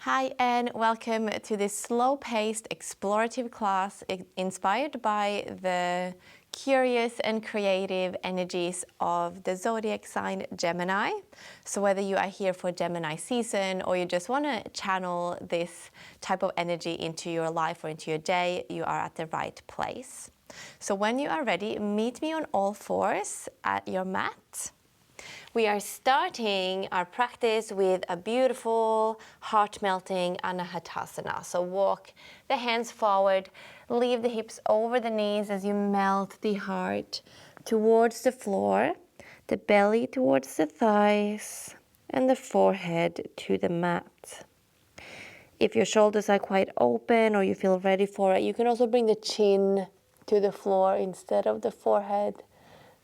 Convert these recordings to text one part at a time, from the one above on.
Hi and welcome to this slow-paced explorative class inspired by the curious and creative energies of the zodiac sign Gemini. So whether you are here for Gemini season or you just want to channel this type of energy into your life or into your day, you are at the right place. So when you are ready, meet me on all fours at your mat. We are starting our practice with a beautiful, heart-melting Anahatasana. So walk the hands forward, leave the hips over the knees as you melt the heart towards the floor, the belly towards the thighs, and the forehead to the mat. If your shoulders are quite open or you feel ready for it, you can also bring the chin to the floor instead of the forehead,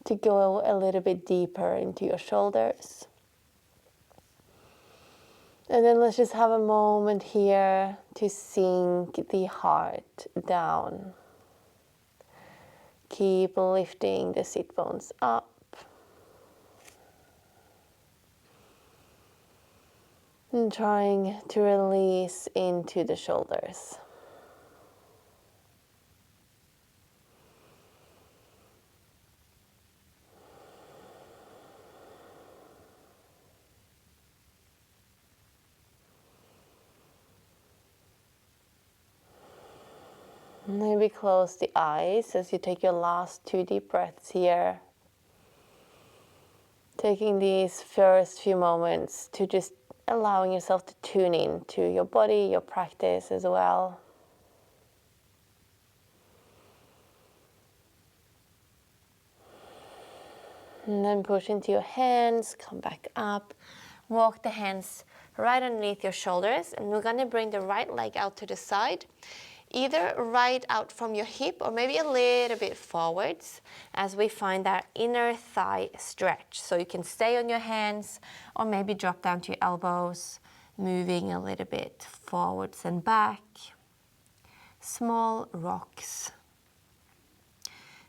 to go a little bit deeper into your shoulders. And then let's just have a moment here to sink the heart down. Keep lifting the sit bones up. And trying to release into the shoulders. Maybe close the eyes as you take your last 2 deep breaths here. Taking these first few moments to just allowing yourself to tune in to your body, your practice as well. And then push into your hands, come back up. Walk the hands right underneath your shoulders, and we're going to bring the right leg out to the side. Either right out from your hip or maybe a little bit forwards as we find that inner thigh stretch. So you can stay on your hands or maybe drop down to your elbows, moving a little bit forwards and back. Small rocks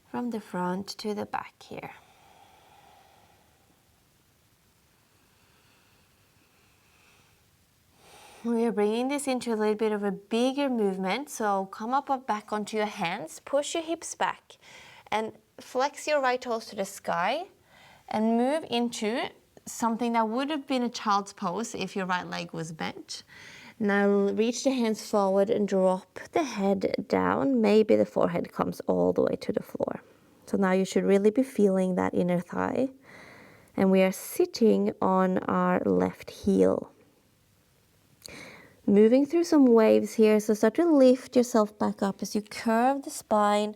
from the front to the back here. We are bringing this into a little bit of a bigger movement, so come up or back onto your hands, push your hips back, and flex your right toes to the sky, and move into something that would have been a child's pose if your right leg was bent. Now reach the hands forward and drop the head down. Maybe the forehead comes all the way to the floor. So now you should really be feeling that inner thigh. And we are sitting on our left heel. Moving through some waves here, so start to lift yourself back up as you curve the spine,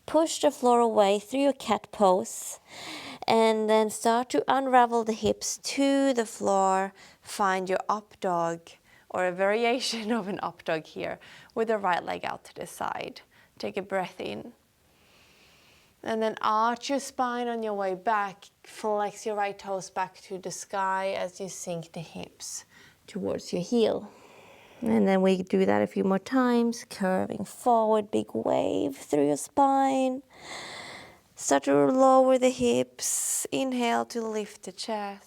push the floor away through your cat pose, and then start to unravel the hips to the floor. Find your up dog, or a variation of an up dog here, with the right leg out to the side. Take a breath in. And then arch your spine on your way back, flex your right toes back to the sky as you sink the hips towards your heel. And then we do that a few more times, curving forward, big wave through your spine. Start to lower the hips, inhale to lift the chest.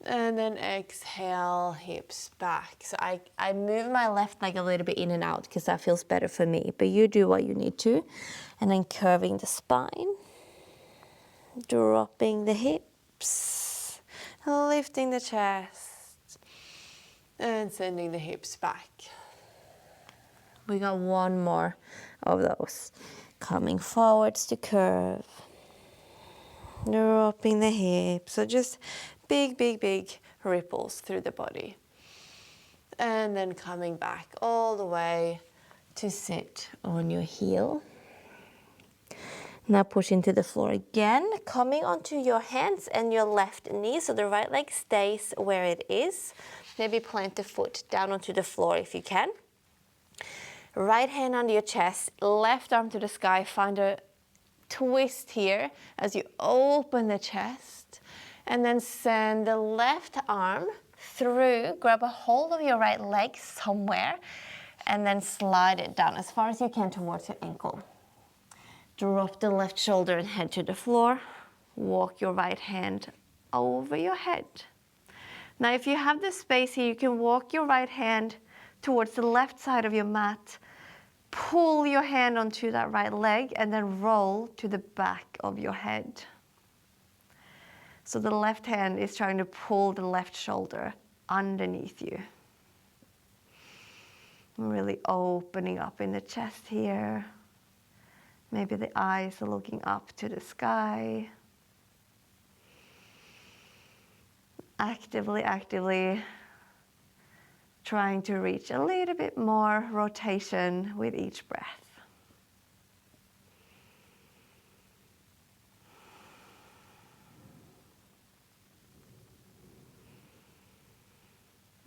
And then exhale, hips back. So I move my left leg a little bit in and out because that feels better for me, but you do what you need to. And then curving the spine, dropping the hips, lifting the chest. And sending the hips back. We got one more of those. Coming forwards to curve. Dropping the hips. So just big, big, big ripples through the body. And then coming back all the way to sit on your heel. Now push into the floor again, coming onto your hands and your left knee, so the right leg stays where it is. Maybe plant the foot down onto the floor if you can. Right hand under your chest, left arm to the sky. Find a twist here as you open the chest. And then send the left arm through, grab a hold of your right leg somewhere, and then slide it down as far as you can towards your ankle. Drop the left shoulder and head to the floor. Walk your right hand over your head. Now, if you have the space here, you can walk your right hand towards the left side of your mat. Pull your hand onto that right leg and then roll to the back of your head. So the left hand is trying to pull the left shoulder underneath you. Really opening up in the chest here. Maybe the eyes are looking up to the sky. Actively trying to reach a little bit more rotation with each breath.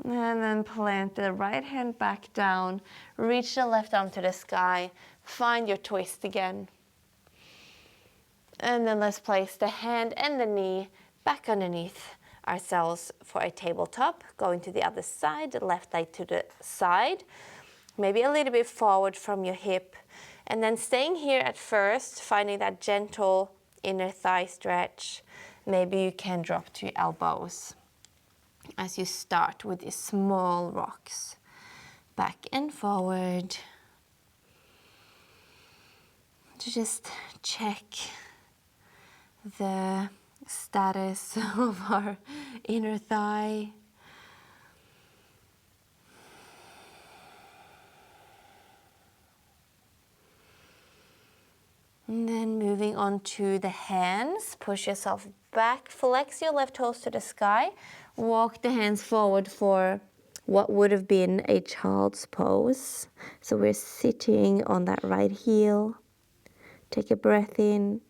And then plant the right hand back down, reach the left arm to the sky, find your twist again. And then let's place the hand and the knee back underneath ourselves for a tabletop. Going to the other side, the left leg to the side, maybe a little bit forward from your hip. And then staying here at first, finding that gentle inner thigh stretch. Maybe you can drop to your elbows as you start with these small rocks. Back and forward. To just check the status of our inner thigh. And then moving on to the hands, push yourself back, flex your left toes to the sky, walk the hands forward for what would have been a child's pose. So we're sitting on that right heel. Take a breath in.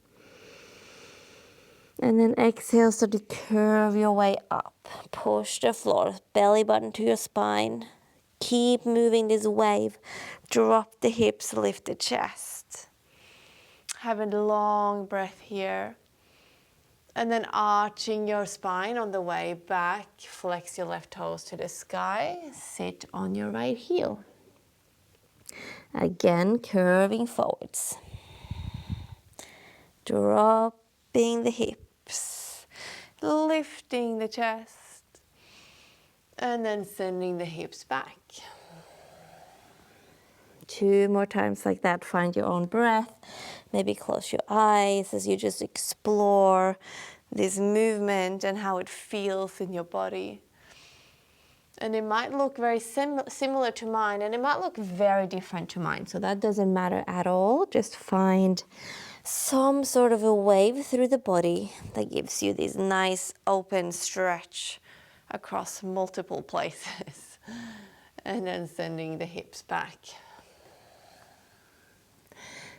And then exhale, so to curve your way up. Push the floor, belly button to your spine. Keep moving this wave. Drop the hips, lift the chest. Have a long breath here. And then arching your spine on the way back. Flex your left toes to the sky. Sit on your right heel. Again, curving forwards. Dropping the hips. Lifting the chest. And then sending the hips back. 2 more times like that. Find your own breath. Maybe close your eyes as you just explore this movement and how it feels in your body. And it might look very similar to mine, and it might look very different to mine. So that doesn't matter at all. Just find some sort of a wave through the body that gives you this nice open stretch across multiple places. And then sending the hips back.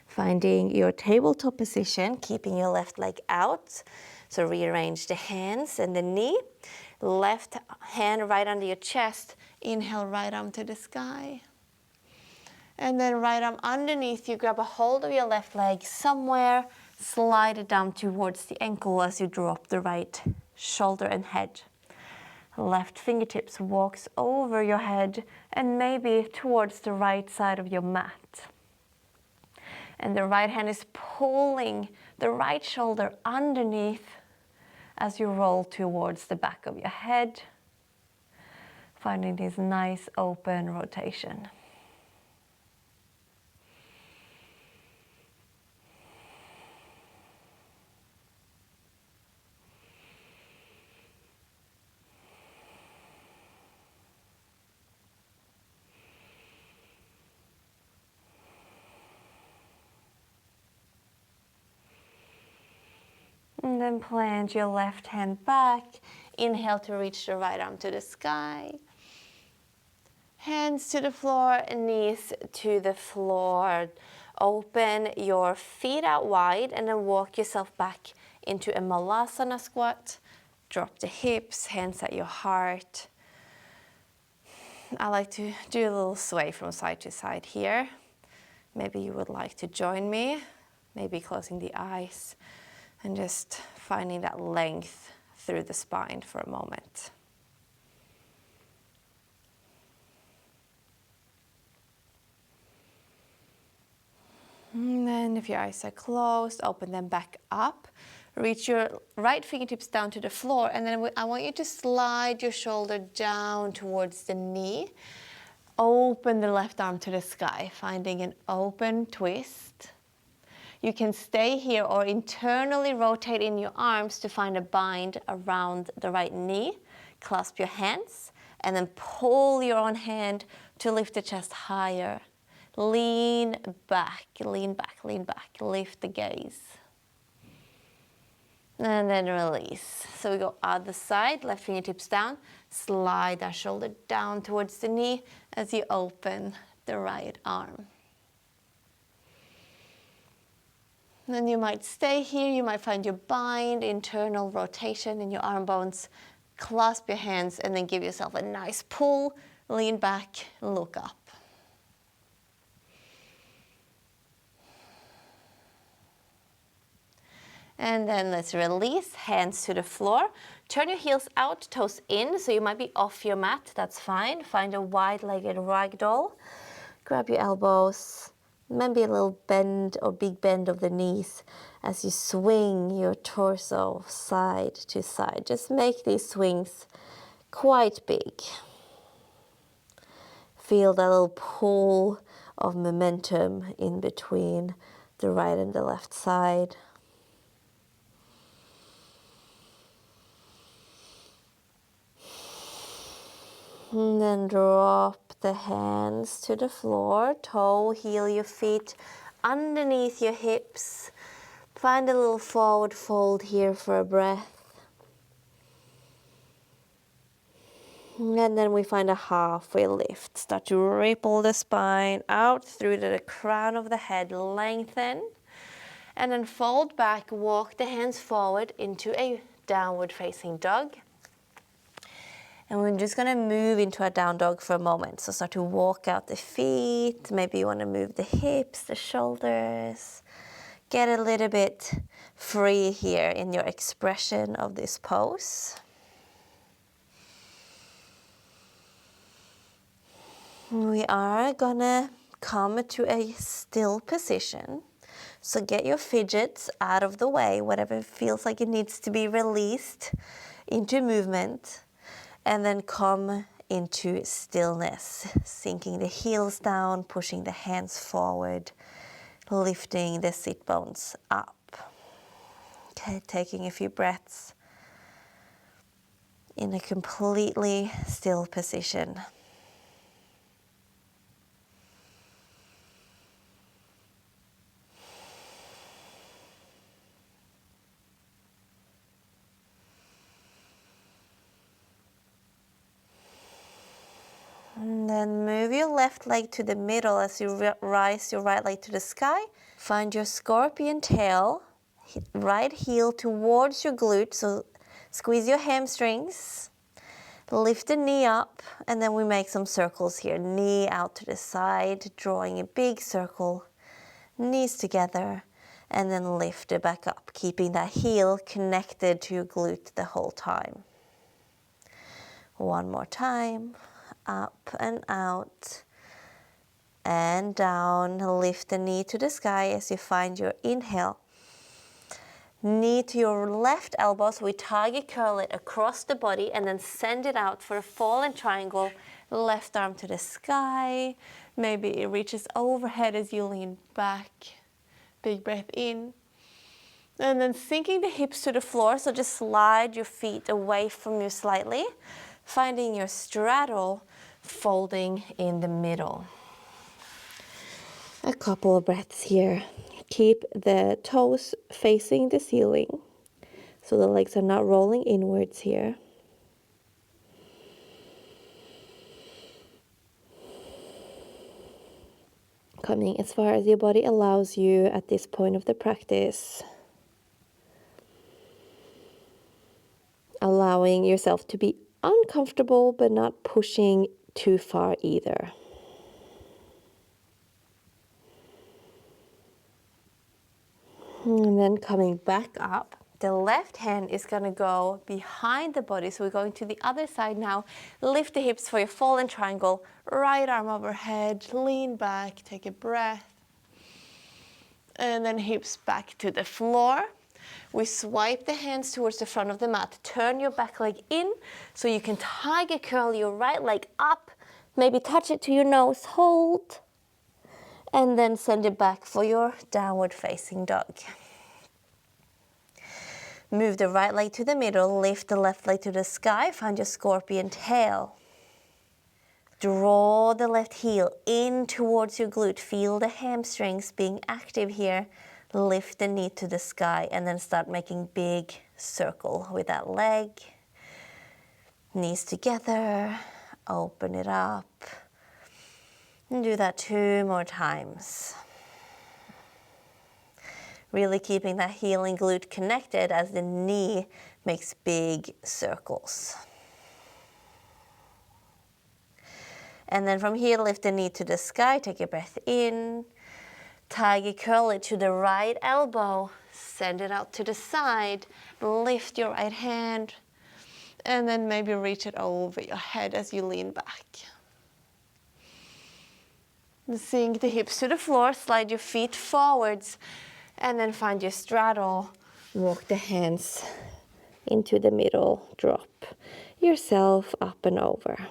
Finding your tabletop position, keeping your left leg out. So rearrange the hands and the knee. Left hand right under your chest. Inhale, right arm to the sky. And then right arm underneath you, grab a hold of your left leg somewhere. Slide it down towards the ankle as you drop the right shoulder and head. Left fingertips walks over your head and maybe towards the right side of your mat. And the right hand is pulling the right shoulder underneath as you roll towards the back of your head. Finding this nice open rotation. And then plant your left hand back. Inhale to reach the right arm to the sky. Hands to the floor, knees to the floor. Open your feet out wide and then walk yourself back into a Malasana squat. Drop the hips, hands at your heart. I like to do a little sway from side to side here. Maybe you would like to join me. Maybe closing the eyes. And just finding that length through the spine for a moment. And then if your eyes are closed, open them back up. reach your right fingertips down to the floor, and then I want you to slide your shoulder down towards the knee. Open the left arm to the sky, finding an open twist. You can stay here or internally rotate in your arms to find a bind around the right knee. Clasp your hands and then pull your own hand to lift the chest higher. Lean back, lean back, lean back. Lift the gaze. And then release. So we go other side, left fingertips down. Slide that shoulder down towards the knee as you open the right arm. Then you might stay here, you might find your bind, internal rotation in your arm bones. Clasp your hands and then give yourself a nice pull. Lean back, look up. And then let's release, hands to the floor. Turn your heels out, toes in, so you might be off your mat, that's fine. Find a wide-legged ragdoll. Grab your elbows, maybe a little bend or big bend of the knees as you swing your torso side to side. Just make these swings quite big. Feel that little pull of momentum in between the right and the left side. And then drop the hands to the floor, toe, heel your feet underneath your hips. Find a little forward fold here for a breath. And then we find a halfway lift. Start to ripple the spine out through the crown of the head, lengthen. And then fold back, walk the hands forward into a downward facing dog. And we're just gonna move into a down dog for a moment. So start to walk out the feet. Maybe you wanna move the hips, the shoulders. Get a little bit free here in your expression of this pose. We are gonna come to a still position. So get your fidgets out of the way, whatever feels like it needs to be released into movement. And then come into stillness, sinking the heels down, pushing the hands forward, lifting the sit bones up. Okay, taking a few breaths in a completely still position. And then move your left leg to the middle as you rise your right leg to the sky. Find your scorpion tail, right heel towards your glute, so squeeze your hamstrings. Lift the knee up, and then we make some circles here. Knee out to the side, drawing a big circle. Knees together, and then lift it back up, keeping that heel connected to your glute the whole time. One more time. Up and out and down. Lift the knee to the sky as you find your inhale. Knee to your left elbow, so we tiger curl it across the body and then send it out for a fallen triangle. Left arm to the sky. Maybe it reaches overhead as you lean back. Big breath in. And then sinking the hips to the floor, so just slide your feet away from you slightly. Finding your straddle, folding in the middle. A couple of breaths here. Keep the toes facing the ceiling, so the legs are not rolling inwards here. Coming as far as your body allows you at this point of the practice. Allowing yourself to be uncomfortable, but not pushing too far either. And then coming back up, the left hand is going to go behind the body. So we're going to the other side now. Lift the hips for your fallen triangle. Right arm overhead, lean back, take a breath. And then hips back to the floor. We swipe the hands towards the front of the mat. Turn your back leg in so you can tiger curl your right leg up. Maybe touch it to your nose, hold. And then send it back for your downward facing dog. Move the right leg to the middle, lift the left leg to the sky, find your scorpion tail. Draw the left heel in towards your glute. Feel the hamstrings being active here. Lift the knee to the sky and then start making big circle with that leg. Knees together, open it up. And do that 2 more times. Really keeping that heel and glute connected as the knee makes big circles. And then from here, lift the knee to the sky, take a breath in. Tiger curl it to the right elbow, send it out to the side, lift your right hand, and then maybe reach it over your head as you lean back. Sink the hips to the floor, slide your feet forwards, and then find your straddle. Walk the hands into the middle, drop yourself up and over.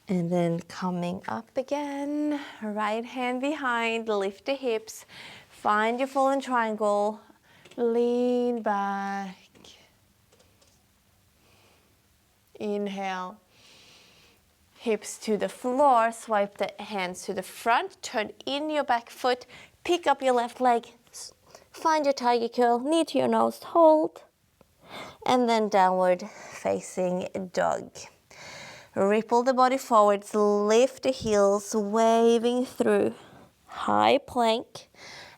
And then coming up again, right hand behind, lift the hips, find your fallen triangle, lean back. Inhale, hips to the floor, swipe the hands to the front, turn in your back foot, pick up your left leg, find your tiger curl, knee to your nose, hold, and then downward facing dog. Ripple the body forwards, lift the heels, waving through high plank,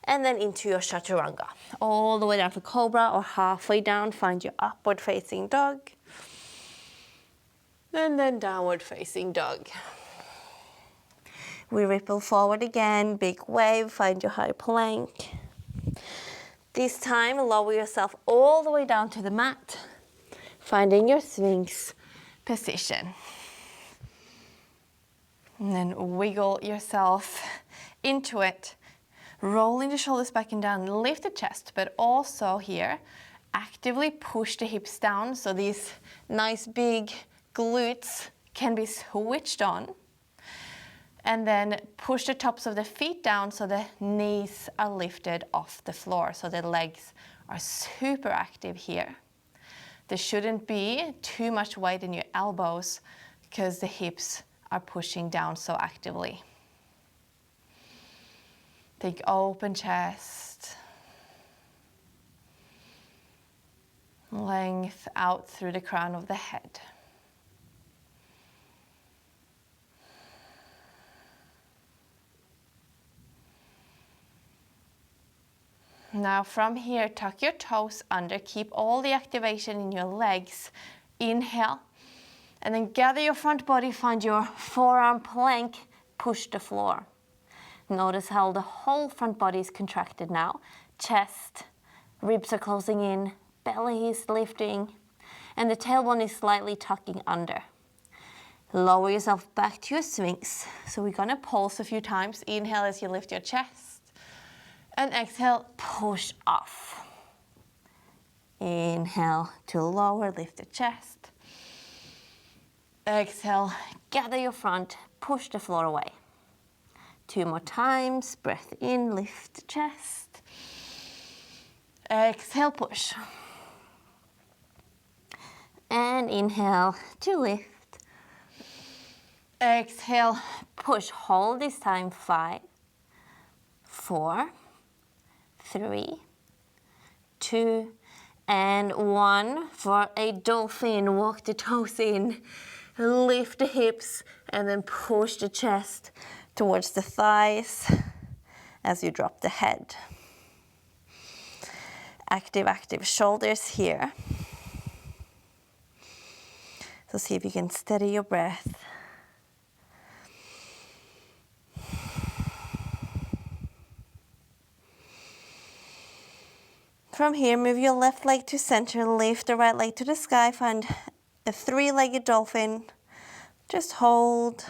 and then into your chaturanga. All the way down to cobra or halfway down, find your upward facing dog. And then downward facing dog. We ripple forward again, big wave, find your high plank. This time, lower yourself all the way down to the mat, finding your Sphinx position. And then wiggle yourself into it, rolling the shoulders back and down, lift the chest, but also here, actively push the hips down so these nice big glutes can be switched on. And then push the tops of the feet down so the knees are lifted off the floor, so the legs are super active here. There shouldn't be too much weight in your elbows because the hips are pushing down so actively. Think open chest. Length out through the crown of the head. Now from here, tuck your toes under, keep all the activation in your legs. Inhale. And then gather your front body, find your forearm plank, push the floor. Notice how the whole front body is contracted now. Chest, ribs are closing in, belly is lifting, and the tailbone is slightly tucking under. Lower yourself back to your Sphinx. So we're gonna pulse a few times. Inhale as you lift your chest, and exhale, push off. Inhale to lower, lift the chest. Exhale, gather your front, push the floor away. 2 more times, breath in, lift the chest. Exhale, push. And inhale to lift. Exhale, push, hold this time, 5, 4, 3, 2, and 1. For a dolphin, walk the toes in. Lift the hips and then push the chest towards the thighs as you drop the head. Active shoulders here. So see if you can steady your breath. From here, move your left leg to center, lift the right leg to the sky, find a three-legged dolphin. Just hold.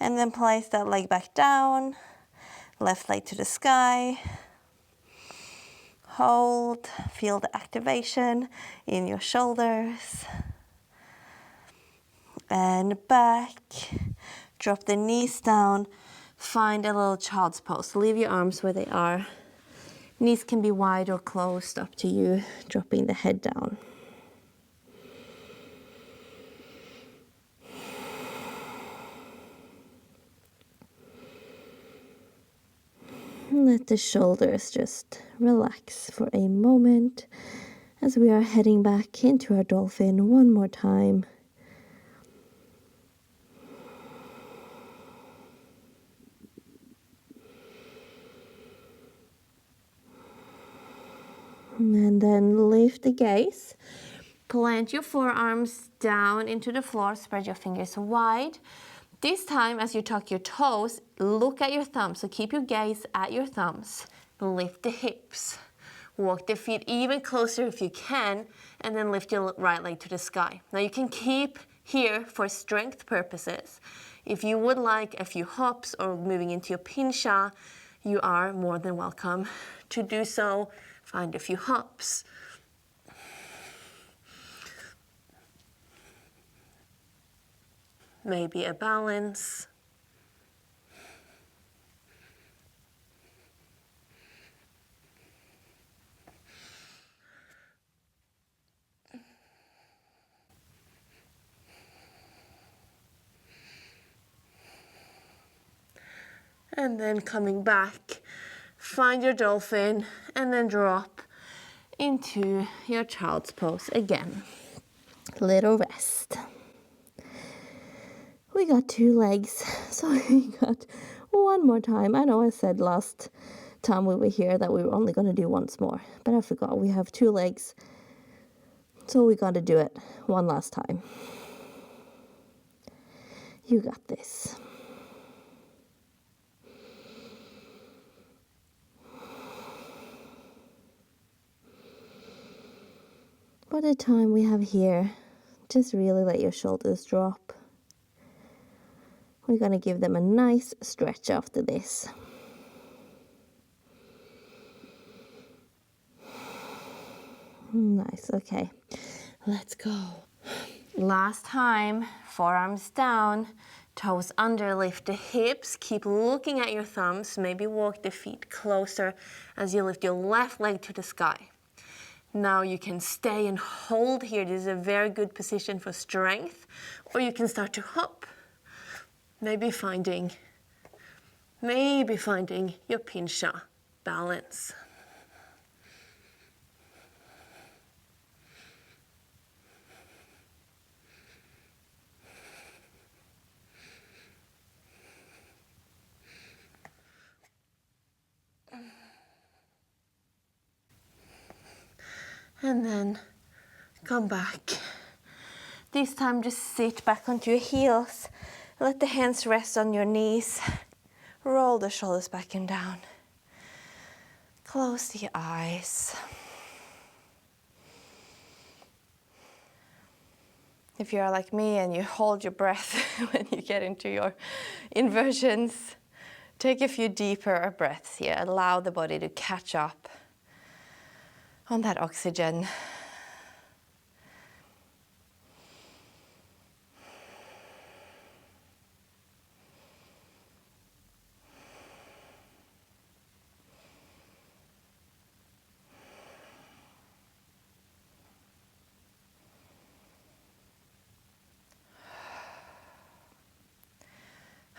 And then place that leg back down, left leg to the sky. Hold, feel the activation in your shoulders. And back, drop the knees down, find a little child's pose. Leave your arms where they are. Knees can be wide or closed, up to you, dropping the head down. Let the shoulders just relax for a moment as we are heading back into our dolphin one more time. And then lift the gaze. Plant your forearms down into the floor, spread your fingers wide. This time, as you tuck your toes, look at your thumbs. So keep your gaze at your thumbs. Lift the hips. Walk the feet even closer if you can, and then lift your right leg to the sky. Now you can keep here for strength purposes. If you would like a few hops or moving into your pincha, you are more than welcome to do so. Find a few hops. Maybe a balance. And then coming back, find your dolphin and then drop into your child's pose again. Little rest. We got two legs, so we got one more time. I know I said last time we were here that we were only going to do once more, but I forgot we have two legs, so we got to do it one last time. You got this. By the time we have here, just really let your shoulders drop. We're going to give them a nice stretch after this. Nice, okay. Let's go. Last time, forearms down, toes under, lift the hips. Keep looking at your thumbs. Maybe walk the feet closer as you lift your left leg to the sky. Now you can stay and hold here. This is a very good position for strength. Or you can start to hop. Maybe finding your pincha balance. And then come back. This time just sit back onto your heels. Let the hands rest on your knees. Roll the shoulders back and down. Close the eyes. If you are like me and you hold your breath when you get into your inversions, take a few deeper breaths here. Allow the body to catch up on that oxygen.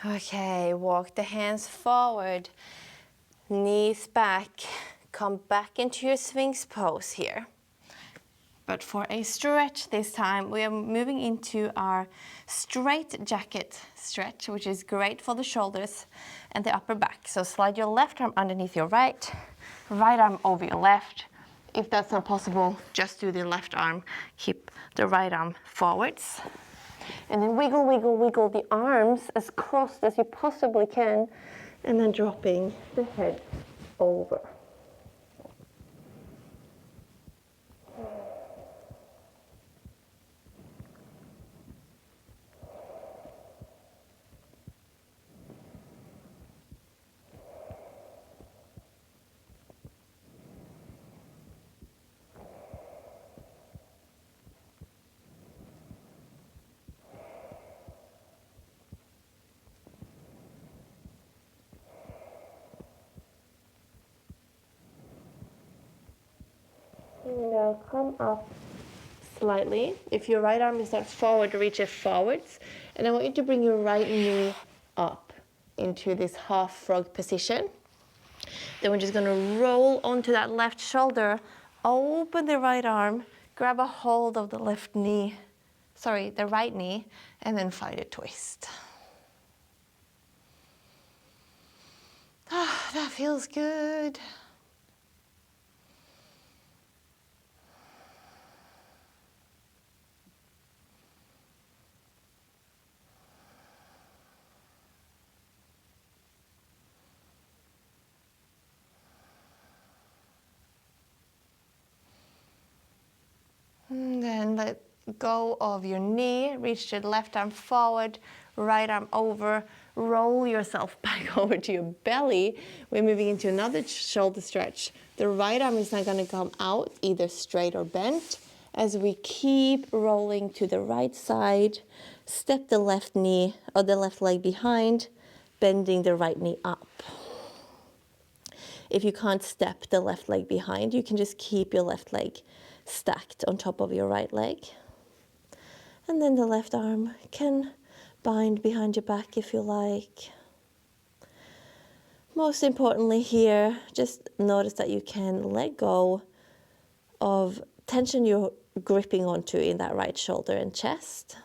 Okay, walk the hands forward, knees back, come back into your Sphinx pose here. But for a stretch this time, we are moving into our straight jacket stretch, which is great for the shoulders and the upper back. So slide your left arm underneath your right arm over your left. If that's not possible, just do the left arm, keep the right arm forwards. And then wiggle, wiggle, wiggle the arms as crossed as you possibly can, and then dropping the head over. Now come up slightly. If your right arm is not forward, reach it forwards. And I want you to bring your right knee up into this half frog position. Then we're just gonna roll onto that left shoulder, open the right arm, grab a hold of the left knee, the right knee, and then find a twist. Ah, that feels good. And then let go of your knee, reach the left arm forward, right arm over, roll yourself back over to your belly. We're moving into another shoulder stretch. The right arm is not going to come out, either straight or bent. As we keep rolling to the right side, step the left knee or the left leg behind, bending the right knee up. If you can't step the left leg behind, you can just keep your left leg stacked on top of your right leg. And then the left arm can bind behind your back if you like. Most importantly here, just notice that you can let go of tension you're gripping onto in that right shoulder and chest.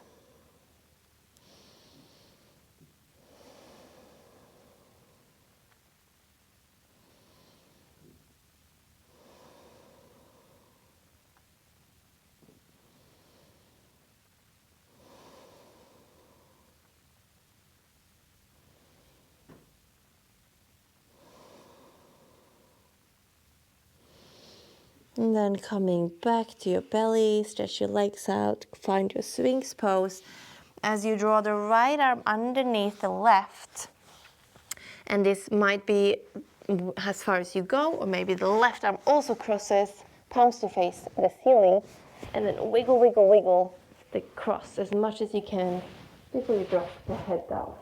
And then coming back to your belly, stretch your legs out, find your Sphinx pose. As you draw the right arm underneath the left, and this might be as far as you go, or maybe the left arm also crosses, palms to face the ceiling, and then wiggle, wiggle, wiggle the cross as much as you can before you drop the head down.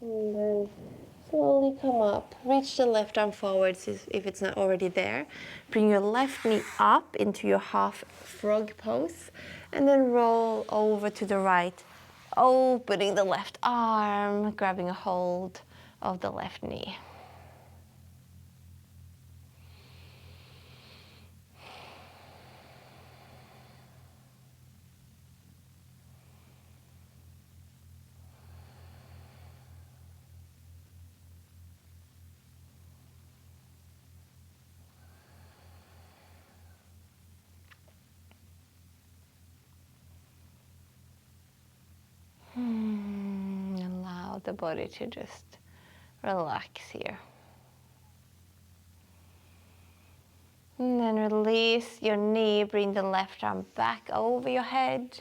And then slowly come up, reach the left arm forwards if it's not already there. Bring your left knee up into your half frog pose, and then roll over to the right, opening the left arm, grabbing a hold of the left knee. Allow the body to just relax here. And then release your knee, bring the left arm back over your head.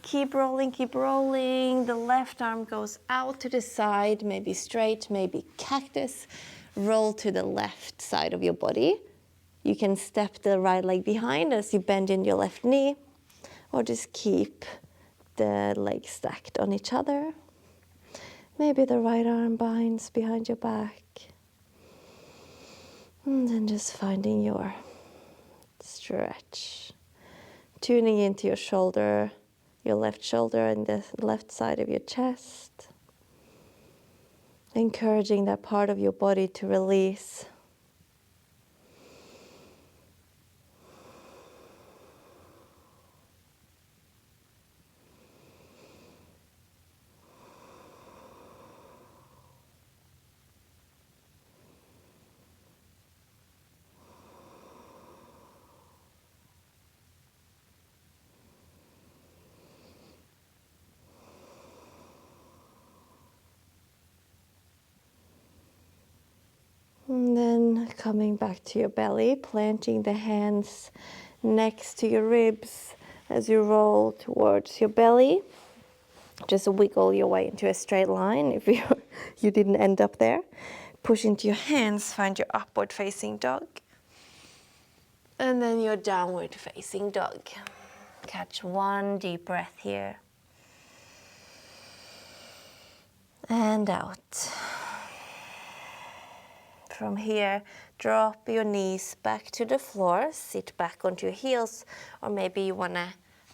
Keep rolling, keep rolling. The left arm goes out to the side, maybe straight, maybe cactus. Roll to the left side of your body. You can step the right leg behind as you bend in your left knee, or just keep the legs stacked on each other. Maybe the right arm binds behind your back. And then just finding your stretch. Tuning into your shoulder, your left shoulder and the left side of your chest. encouraging that part of your body to release. And then coming back to your belly, planting the hands next to your ribs as you roll towards your belly. Just wiggle your way into a straight line if you didn't end up there. Push into your hands, find your upward facing dog. And then your downward facing dog. Catch one deep breath here. And out. From here, drop your knees back to the floor, sit back onto your heels, or maybe you want to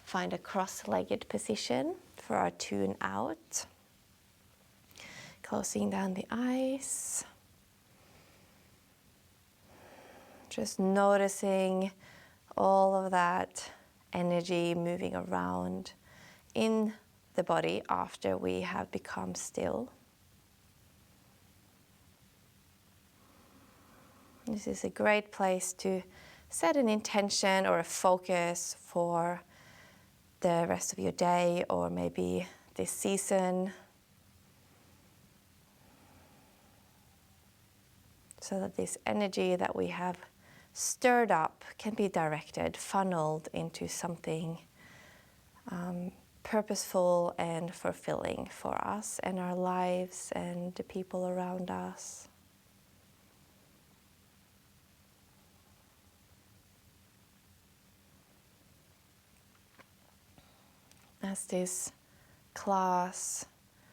find a cross-legged position for our tune out. Closing down the eyes. Just noticing all of that energy moving around in the body after we have become still. This is a great place to set an intention or a focus for the rest of your day or maybe this season, so that this energy that we have stirred up can be directed, funneled into something purposeful and fulfilling for us and our lives and the people around us. As this class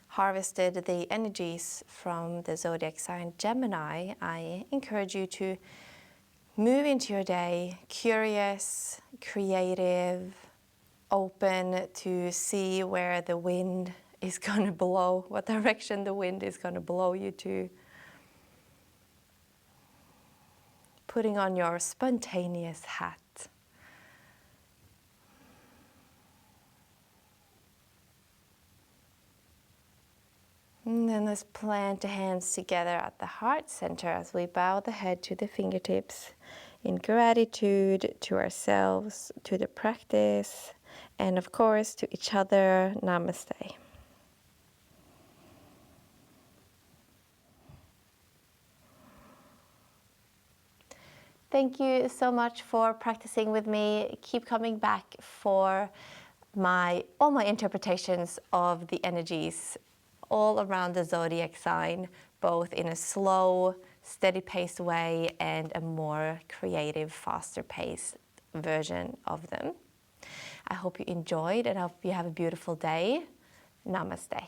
harvested the energies from the zodiac sign Gemini, I encourage you to move into your day curious, creative, open to see where the wind is going to blow, what direction the wind is going to blow you to. Putting on your spontaneous hat. And then let's plant the hands together at the heart center as we bow the head to the fingertips in gratitude to ourselves, to the practice, and of course to each other. Namaste. Thank you so much for practicing with me. Keep coming back for all my interpretations of the energies all around the zodiac sign, both in a slow, steady-paced way and a more creative, faster-paced version of them. I hope you enjoyed and I hope you have a beautiful day. Namaste.